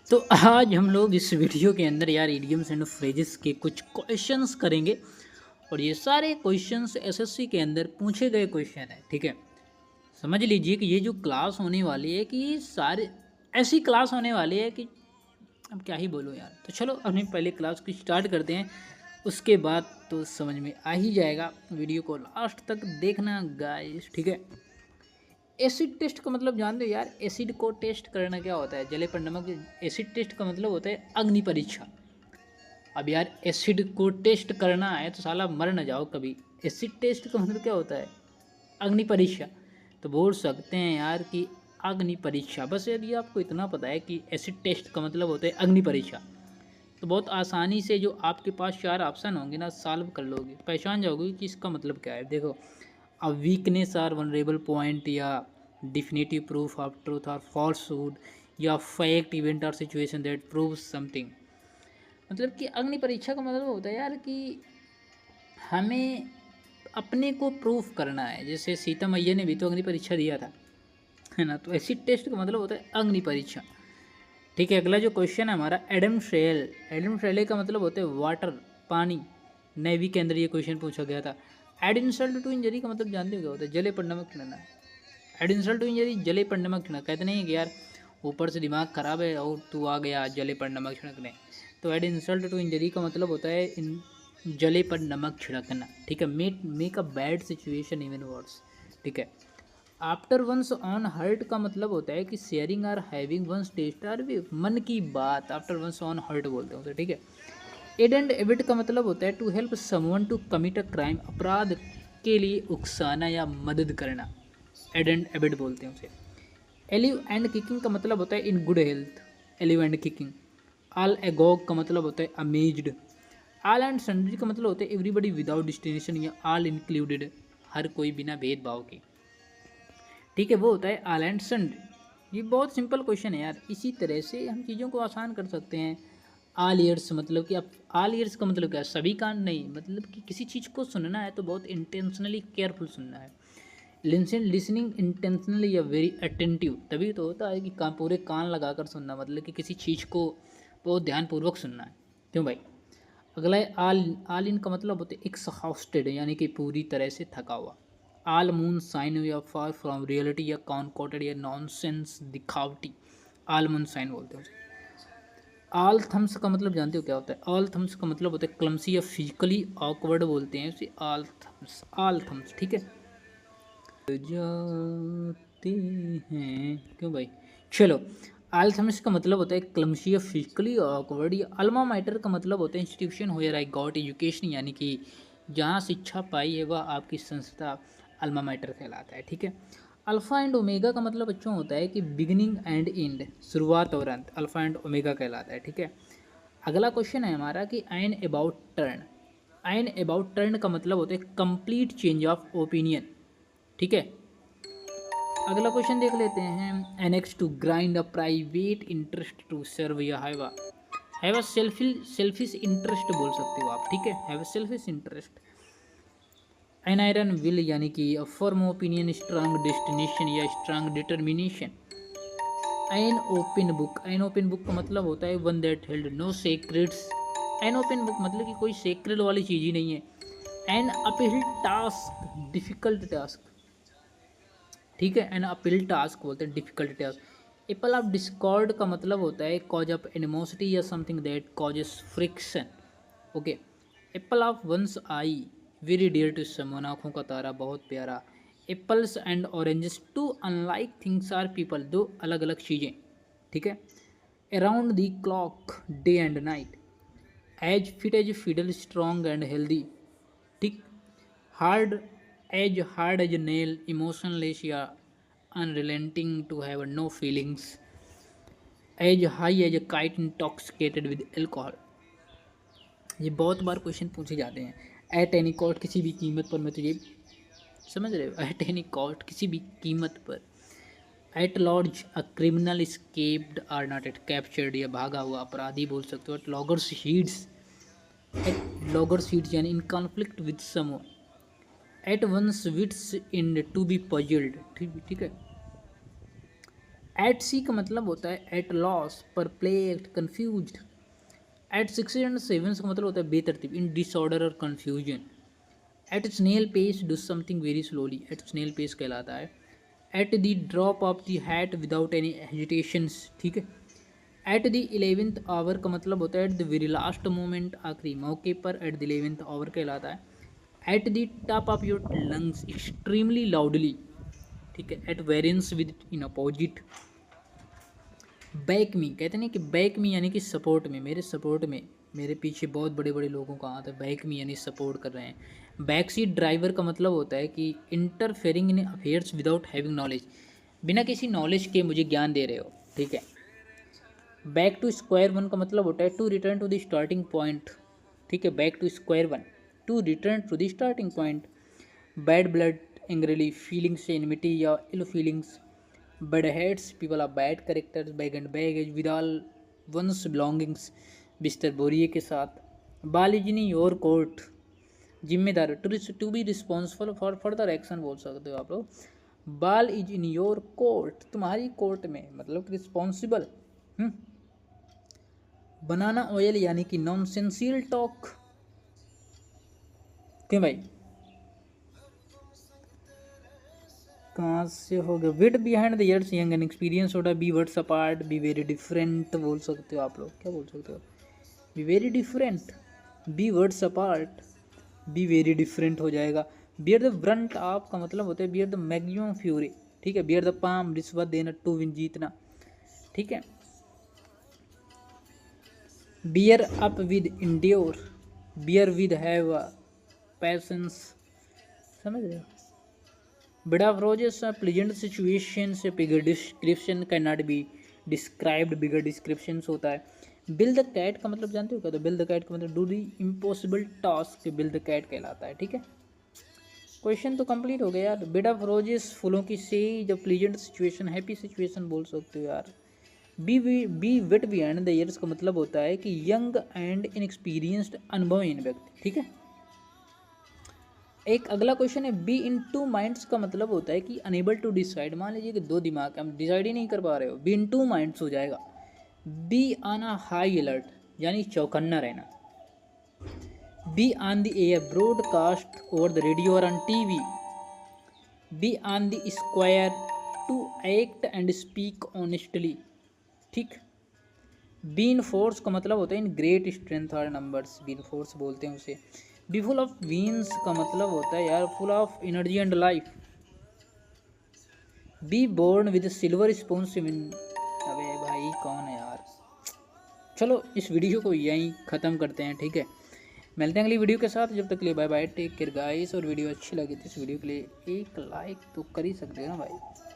तो आज हम लोग इस वीडियो के अंदर यार इडियम्स एंड फ्रेजेस के कुछ क्वेश्चंस करेंगे। और ये सारे क्वेश्चंस एसएससी के अंदर पूछे गए क्वेश्चन है। ठीक है, समझ लीजिए कि ये जो क्लास होने वाली है कि सारे ऐसी क्लास होने वाली है कि अब क्या ही बोलूँ यार। तो चलो अपनी पहले क्लास को स्टार्ट करते हैं, उसके बाद तो समझ में आ ही जाएगा। वीडियो को लास्ट तक देखना गाइस, ठीक है। एसिड टेस्ट का मतलब जानते हो यार? एसिड को टेस्ट करना क्या होता है? जले पर नमक। एसिड टेस्ट का मतलब होता है अग्नि परीक्षा। अब यार एसिड को टेस्ट करना है तो साला मर ना जाओ कभी। एसिड टेस्ट का मतलब क्या होता है? अग्नि परीक्षा। तो बोल सकते हैं यार कि अग्नि परीक्षा। बस यदि आपको इतना पता है कि एसिड टेस्ट का मतलब होता है अग्नि परीक्षा, तो बहुत आसानी से जो आपके पास चार ऑप्शन होंगे ना, सॉल्व कर लोगे, पहचान जाओगे कि इसका मतलब क्या है। देखो, a weakness or vulnerable point, या डिफिनेटिव प्रूफ ऑफ ट्रूथ और फॉल्सहुड, या फैक्ट इवेंट और सिचुएशन दैट प्रूव समथिंग। मतलब कि अग्नि परीक्षा का मतलब होता है यार कि हमें अपने को प्रूफ करना है। जैसे सीता मैया ने भी तो अग्नि परीक्षा दिया था, है ना। तो एसिड टेस्ट का मतलब होता है अग्नि परीक्षा। ठीक है, अगला जो क्वेश्चन है हमारा, एडम शेल। एडम शेले का मतलब होता है वाटर, पानी। नेवी के अंदर ये क्वेश्चन पूछा गया था। एड इंसल्ट टू इंजरी का मतलब जानते हो क्या होता है? जले पर नमक खिलाना। एड इंसल्ट टू इंजरी, जले पर नमक छिड़कना। कहते नहीं है कि यार ऊपर से दिमाग खराब है और तू आ गया जले पर नमक छिड़कने। तो एड इंसल्ट टू इंजरी का मतलब होता है इन जले पर नमक छिड़कना। ठीक है, make a bad situation even worse. ठीक है, आफ्टर वंस ऑन हर्ट का मतलब होता है कि sharing or having one's taste or भी मन की बात। आफ्टर वंस ऑन हर्ट बोलते हैं उसे। ठीक है, एड एंड एबिट का मतलब होता है to help someone to commit a crime, अपराध के लिए उकसाना या मदद करना। एड एंड एबिट बोलते हैं उसे। एलिव एंड किकिंग का मतलब होता है in good health. Alive and kicking. All agog का मतलब होता है अमेज्ड। ऑल एंड सन्ड्री का मतलब होता है एवरीबडी विदाउट डिस्टिनेशन या ऑल इंक्लूडेड, हर कोई बिना भेदभाव के। ठीक है, वो होता है ऑल एंड सन्ड्री। ये बहुत सिंपल क्वेश्चन है यार। इसी तरह से हम चीज़ों को आसान कर सकते हैं। ऑल ईयर्स मतलब कि अब ऑल ईयर्स का मतलब क्या है? सभी कान नहीं, मतलब कि किसी चीज़ को सुनना है तो बहुत इंटेंशनली केयरफुल सुनना है। लिसनिंग इंटेंशनली या वेरी अटेंटिव, तभी तो होता है कि कान पूरे कान लगाकर सुनना, मतलब कि किसी चीज़ को बहुत ध्यानपूर्वक सुनना है। क्यों भाई? अगला है आल। आल इन का मतलब होता है एक्सहॉस्टेड, यानी कि पूरी तरह से थका हुआ। आल मून साइन या फार फ्रॉम रियलिटी या कॉन्कोटेड या नॉनसेंस, दिखावटी। आल मून साइन बोलते हैं उसे। आल थम्स का मतलब जानते हो क्या होता है? ऑल थम्स का मतलब होता है क्लमसी या फिजिकली ऑकवर्ड बोलते हैं उसे। आल थम्स, आल थम्स। ठीक है, जाते हैं क्यों भाई। चलो, अल्थमिस्ट का मतलब होता है क्लमसी या फिजिकली ऑकवर्ड। या अल्मा मैटर का मतलब होता है institution where I got education, यानी कि जहाँ शिक्षा पाई है वह आपकी संस्था अल्मा मैटर कहलाता है। ठीक है, अल्फ़ा एंड ओमेगा का मतलब बच्चों होता है कि बिगिनिंग एंड एंड, शुरुआत और अंत, अल्फ़ा एंड ओमेगा कहलाता है। ठीक है, अगला क्वेश्चन है हमारा कि an about turn. An about turn का मतलब होता है कंप्लीट चेंज ऑफ ओपिनियन। ठीक है, अगला क्वेश्चन देख लेते हैं। An axe to grind a private interest to serve या हैव अ सेल्फिश इंटरेस्ट बोल सकते हो आप। ठीक है, have a selfish interest. An iron will, यानी कि a firm opinion, strong destination या strong determination. An open book. An open book का मतलब होता है one that held no secrets. An open book मतलब कि कोई सेक्रेट वाली चीज़ ही नहीं है। An uphill task, difficult task. ठीक है, एन अपील टास्क बोलते हैं difficult task. Apple of discord का मतलब होता है कॉज ऑफ एनिमोसिटी या something that causes friction. Okay, apple of one's eye, very dear to someone, आँखों का तारा, बहुत प्यारा। Apples and oranges, two unlike things are people, दो अलग अलग चीज़ें। ठीक है, around the clock, day and night. As fiddle, strong and healthy. ठीक, hard, hard as nail, emotionless या unrelenting, to have no feelings. As high as a kite, intoxicated with alcohol. ये बहुत बार क्वेश्चन पूछे जाते हैं। एट एनी कॉस्ट, किसी भी कीमत पर, मैं तुझे समझ रहे हो? एट एनी कॉस्ट, किसी भी कीमत पर। At large, a criminal escaped or not yet captured, या भागा हुआ अपराधी बोल सकते हो। At loggerheads, at loggerheads यानी in conflict with someone. At one's wits end, to be puzzled. ठीक ठीक है, एट सी का मतलब होता है at loss, perplexed, confused. At 607 का मतलब होता है बेतरतीब, इन डिसऑर्डर और confusion. At snail pace do something very slowly, eight snail pace कहलाता है। At the drop of the hat without any hesitations, ठीक है। एट द 11th आवर का मतलब होता है at the very last moment, आखिरी मौके पर, एट द 11th आवर कहलाता है। At the top of your lungs, extremely loudly, ठीक है। At variance with in opposite. Back me कहते हैं कि बैक मी यानी कि सपोर्ट में, मेरे सपोर्ट में, मेरे पीछे बहुत बड़े बड़े लोगों का हाथ है, बैक मी यानी सपोर्ट कर रहे हैं। बैक सीट ड्राइवर का मतलब होता है कि interfering in affairs without having knowledge, बिना किसी नॉलेज के मुझे ज्ञान दे रहे हो, ठीक है। बैक टू स्क्वायर वन का मतलब होता है to return to the starting point, ठीक है। Back to square one, to return to the starting point. Bad blood, angrily, feelings से इनमिटी या ill feelings. Bad heads, people are bad characters. Bag and baggage, with all one's belongings, बिस्तर बोरिए के साथ। Ball is in your court, जिम्मेदार, to be responsible for further action बोल सकते हो आप लोग। Ball is in your court, तुम्हारी कोर्ट में, मतलब रिस्पॉन्सिबल। बनाना ऑयल यानी कि नॉनसेंसियल टॉक, क्यों भाई, कहाँ से हो गया। Wet behind the ears young and experience होता है। Be worlds apart, be very different बोल सकते हो आप लोग, क्या बोल सकते हो, be very different, be worlds apart, be very different हो जाएगा। बियर द ब्रंट ऑफ का मतलब होता है बियर द मैक्सिमम फ्यूरी, ठीक है। बियर द पाम, रिश्वत देना, टू विन जीतना, ठीक है। Beer up with endure, bear with have patience, समझ रहे हो। Bed of roses, a pleasant situation से bigger description cannot be described, bigger descriptions होता है। Bill the cat का मतलब जानते हो क्या, तो Bill the cat का मतलब do the impossible task, Bill the cat कहलाता है, ठीक है। क्वेश्चन तो कंप्लीट हो गया यार। बेड ऑफ रोजेस, फूलों की सेज, जब प्लीजेंट सिचुएशन, हैप्पी सिचुएशन बोल सकते हो यार। Be wet behind the ears का मतलब होता है कि यंग एंड इनएक्सपीरियंस्ड, अनुभवहीन व्यक्ति, ठीक है। एक अगला क्वेश्चन है बी इन टू माइंड्स का मतलब होता है कि अनेबल टू डिसाइड, मान लीजिए कि दो दिमाग हम डिसाइड ही नहीं कर पा रहे हो, बी इन टू माइंड्स हो जाएगा। Be on a high alert यानी चौकन्ना रहना। Be on the air, broadcast over the radio और on TV. Be on the square, to act and speak honestly, ठीक। बी इन फोर्स का मतलब होता है इन ग्रेट स्ट्रेंथ और नंबर्स, बी इन फोर्स बोलते हैं उसे। बी फुल ऑफ वीन्स का मतलब होता है यार full of energy and life. Be born with silver spoon से अबे भाई कौन है यार। चलो इस वीडियो को यहीं ख़त्म करते हैं, ठीक है। मिलते हैं अगली वीडियो के साथ, जब तक के लिए bye bye, take care guys. और वीडियो अच्छी लगी तो इस वीडियो के लिए एक लाइक तो कर ही सकते हो ना भाई।